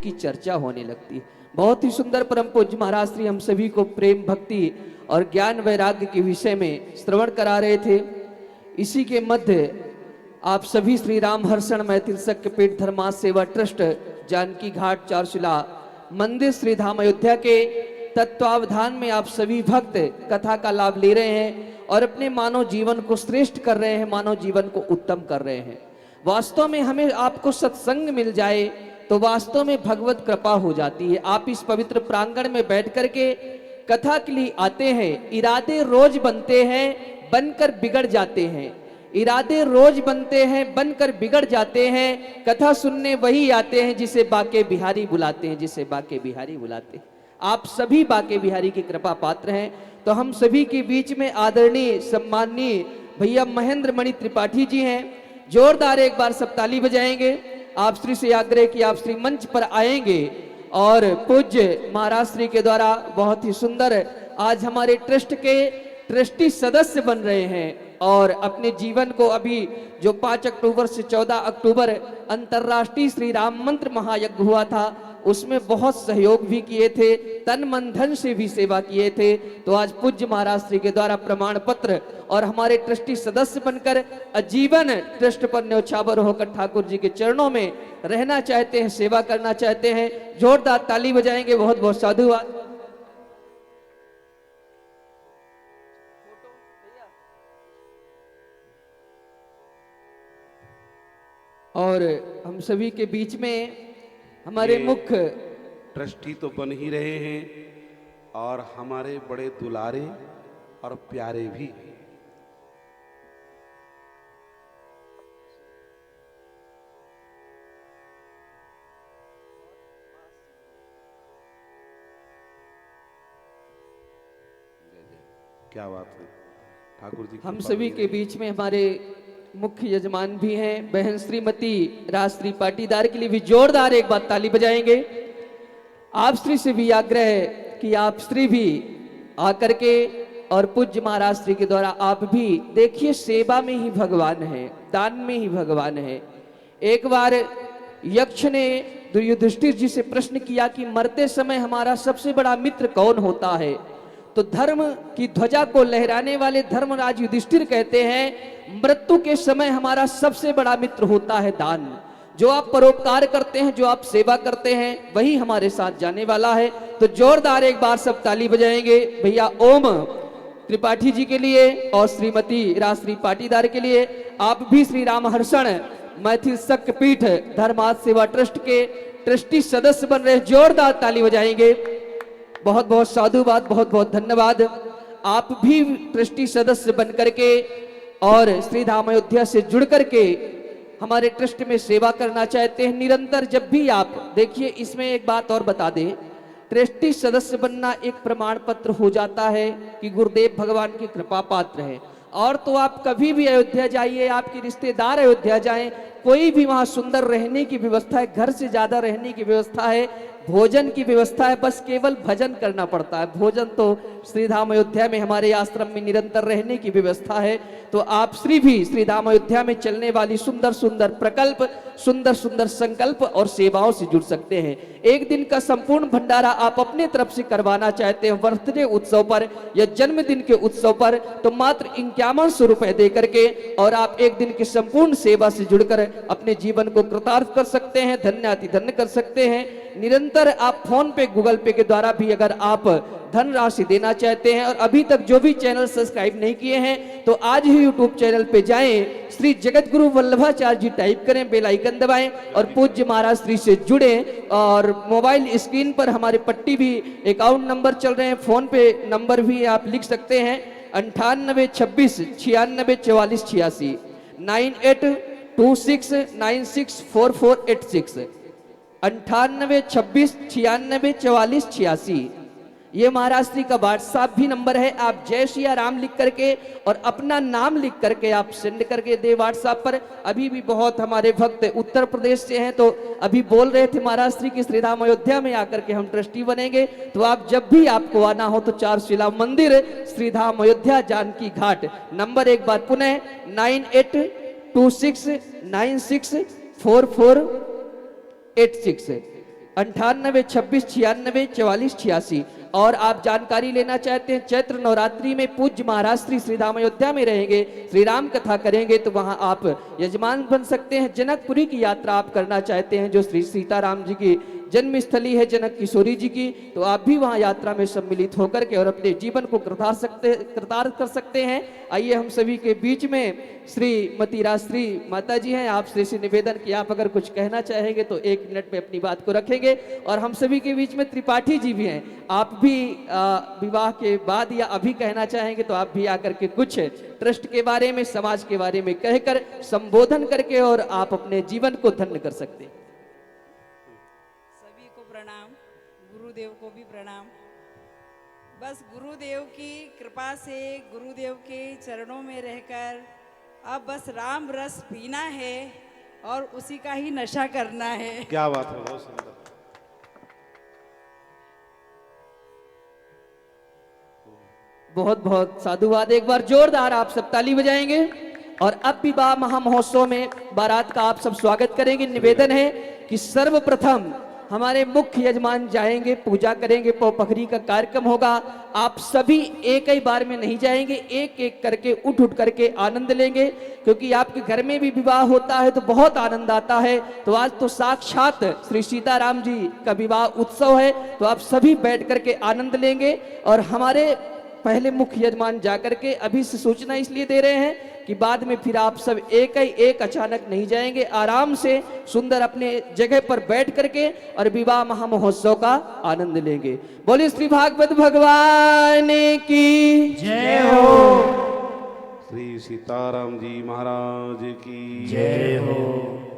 उनकी चर्चा होने लगती है। बहुत ही सुंदर परम पूज्य महाराज श्री हम सभी को प्रेम भक्ति और ज्ञान वैराग्य के विषय में श्रवण करा रहे थे। इसी के मध्य आप सभी श्री राम हर्षण मैथिल शक्तिपीठ धर्मार्थ सेवा ट्रस्ट जानकी घाट चारशिला मंदिर श्री धाम अयोध्या के तत्वावधान में आप सभी भक्त कथा का लाभ ले रहे हैं और अपने मानव जीवन को श्रेष्ठ कर रहे हैं, मानव जीवन को उत्तम कर रहे हैं। वास्तव में हमें आपको सत्संग मिल जाए तो वास्तव में भगवत कृपा हो जाती है। आप इस पवित्र प्रांगण में बैठ करके कथा के लिए आते हैं, इरादे रोज बनते हैं, बनकर बिगड़ जाते हैं। इरादे रोज बनते हैं, बनकर बिगड़ जाते हैं। कथा सुनने वही आते हैं जिसे बाके बिहारी बुलाते हैं, जिसे बाके बिहारी बुलाते हैं। आप सभी बाके बिहारी की कृपा पात्र हैं। तो हम सभी के बीच में आदरणीय सम्माननीय भैया महेंद्र मणि त्रिपाठी जी हैं। जोरदार एक बार सब ताली बजाएंगे। आप श्री से आग्रह कि आप श्री मंच पर आएंगे और पूज्य महाराज श्री के द्वारा बहुत ही सुंदर आज हमारे ट्रस्ट के ट्रस्टी सदस्य बन रहे हैं और अपने जीवन को अभी जो 5 अक्टूबर से 14 अक्टूबर अंतर्राष्ट्रीय श्री राम मंत्र महायज्ञ हुआ था उसमें बहुत सहयोग भी किए थे, तन मन धन से भी सेवा किए थे। तो आज पूज्य महाराज श्री के द्वारा प्रमाण पत्र और हमारे ट्रस्टी सदस्य बनकर आजीवन ट्रस्ट पर न्यौछावर होकर ठाकुर जी के चरणों में रहना चाहते हैं, सेवा करना चाहते हैं। जोरदार ताली बजाएंगे। बहुत बहुत साधुवाद। और हम सभी के बीच में हमारे मुख्य ट्रस्टी तो बन ही रहे हैं और हमारे बड़े दुलारे और प्यारे भी। क्या बात है ठाकुर जी। हम सभी के बीच में हमारे मुख्य यजमान भी हैं बहन श्रीमती राजश्री पाटीदार के लिए भी जोरदार एक बार ताली बजाएंगे। आप श्री से भी आग्रह है कि आप श्री भी आकर के और पूज्य महाराज श्री के द्वारा आप भी देखिए, सेवा में ही भगवान है, दान में ही भगवान है। एक बार यक्ष ने युधिष्ठिर जी से प्रश्न किया कि मरते समय हमारा सबसे बड़ा मित्र कौन होता है? तो धर्म की ध्वजा को लहराने वाले धर्मराज युधिष्ठिर कहते हैं मृत्यु के समय हमारा सबसे बड़ा मित्र होता है दान। जो आप परोपकार करते हैं, जो आप सेवा करते हैं, वही हमारे साथ जाने वाला है। तो जोरदार एक बार सब ताली बजाएंगे भैया ओम त्रिपाठी जी के लिए और श्रीमती राजश्री पाटीदार के लिए। आप भी श्री राम हर्षण मैथिल शक्तिपीठ धर्मार्थ सेवा ट्रस्ट के ट्रस्टी सदस्य बन रहे। जोरदार ताली बजाएंगे। बहुत बहुत साधुवाद, बहुत बहुत धन्यवाद। आप भी ट्रस्टी सदस्य बन करके और श्री धाम अयोध्या से जुड़ करके हमारे ट्रस्ट में सेवा करना चाहते हैं निरंतर। जब भी आप देखिए, इसमें एक बात और बता दें, ट्रस्टी सदस्य बनना एक प्रमाण पत्र हो जाता है कि गुरुदेव भगवान की कृपा पात्र है। और तो आप कभी भी अयोध्या जाइए, आपके रिश्तेदार अयोध्या जाएं, कोई भी वहां सुंदर रहने की व्यवस्था है, घर से ज्यादा रहने की व्यवस्था है, भोजन की व्यवस्था है, बस केवल भजन करना पड़ता है। भोजन तो श्री धाम अयोध्या में हमारे आश्रम में निरंतर रहने की व्यवस्था है। तो आप श्री भी श्री धाम अयोध्या में चलने वाली सुंदर सुंदर प्रकल्प, सुंदर सुंदर संकल्प और सेवाओं से जुड़ सकते हैं। एक दिन का संपूर्ण भंडारा आप अपने तरफ से करवाना चाहते हैं बर्थडे उत्सव पर या जन्मदिन के उत्सव पर, तो मात्र 5100 रुपए दे करके और आप एक दिन की संपूर्ण सेवा से जुड़कर अपने जीवन को कृतार्थ कर सकते हैं, धन्याति धन्य कर सकते हैं। निरंतर आप फोन पे, गूगल पे के द्वारा भी अगर आप धनराशि देना चाहते हैं और अभी तक जो भी चैनल सब्सक्राइब नहीं किए हैं तो आज ही यूट्यूब चैनल पे जाएं, श्री जगत गुरु वल्लभाचार्य जी टाइप करें, बेल आइकन दबाएं और पूज्य महाराज श्री से जुड़ें। और मोबाइल स्क्रीन पर हमारे पट्टी भी अकाउंट नंबर चल रहे हैं, फोन पे नंबर भी आप लिख सकते हैं 9826 96 44 86 9826964486 9826 96 44 86। ये महाराज श्री का व्हाट्सएप भी नंबर है। आप जय सिया राम लिख करके और अपना नाम लिख करके आप सेंड करके दे व्हाट्सएप पर। अभी भी बहुत हमारे भक्त उत्तर प्रदेश से हैं, तो अभी बोल रहे थे महाराज श्री की श्री धाम अयोध्या में आकर के हम ट्रस्टी बनेंगे। तो आप जब भी आपको आना हो तो चारशिला मंदिर श्री धाम अयोध्या जानकी घाट, नंबर एक बार पुनः 9826964486 98 26 96 44 86। और आप जानकारी लेना चाहते हैं चैत्र नवरात्रि में पूज्य महाराज श्री श्रीधाम अयोध्या में रहेंगे, श्री राम कथा करेंगे, तो वहां आप यजमान बन सकते हैं। जनकपुरी की यात्रा आप करना चाहते हैं जो श्री सीताराम जी की जन्म स्थली है जनक किशोरी जी की, तो आप भी वहां यात्रा में सम्मिलित होकर के और अपने जीवन को कृतार्थ कर सकते हैं। आइए हम सभी के बीच में श्रीमती राजश्री माता जी हैं, आपसे से निवेदन कि आप अगर कुछ कहना चाहेंगे तो 1 मिनट में अपनी बात को रखेंगे। और हम सभी के बीच में त्रिपाठी जी भी हैं, आप भी विवाह के बाद या अभी कहना चाहेंगे तो आप भी आकर के कुछ ट्रस्ट के बारे में, समाज के बारे में कहकर संबोधन करके और आप अपने जीवन को धन्य कर सकते हैं। सभी को प्रणाम, गुरुदेव को भी प्रणाम। बस गुरुदेव की कृपा से, गुरुदेव के चरणों में रहकर अब बस राम रस पीना है और उसी का ही नशा करना है। क्या बात है, बहुत सुंदर। बहुत बहुत साधुवाद, एक बार जोरदार आप सब ताली बजाएंगे। और अब विवाह महामहोत्सव में बारात का आप सब स्वागत करेंगे। निवेदन है कि सर्वप्रथम हमारे मुख्य यजमान जाएंगे, पूजा करेंगे, पौपखरी का कार्यक्रम होगा। आप सभी एक ही बार में नहीं जाएंगे, एक एक करके उठ करके आनंद लेंगे, क्योंकि आपके घर में भी विवाह होता है तो बहुत आनंद आता है। तो आज तो साक्षात श्री सीताराम जी का विवाह उत्सव है, तो आप सभी बैठ करके आनंद लेंगे। और हमारे पहले मुख्य यजमान जाकर के अभी से सूचना इसलिए दे रहे हैं कि बाद में फिर आप सब एक अचानक नहीं जाएंगे, आराम से सुंदर अपने जगह पर बैठ करके और विवाह महामहोत्सव का आनंद लेंगे। बोलिए श्री भागवत भगवान की जय हो। श्री सीताराम जी महाराज की जय हो।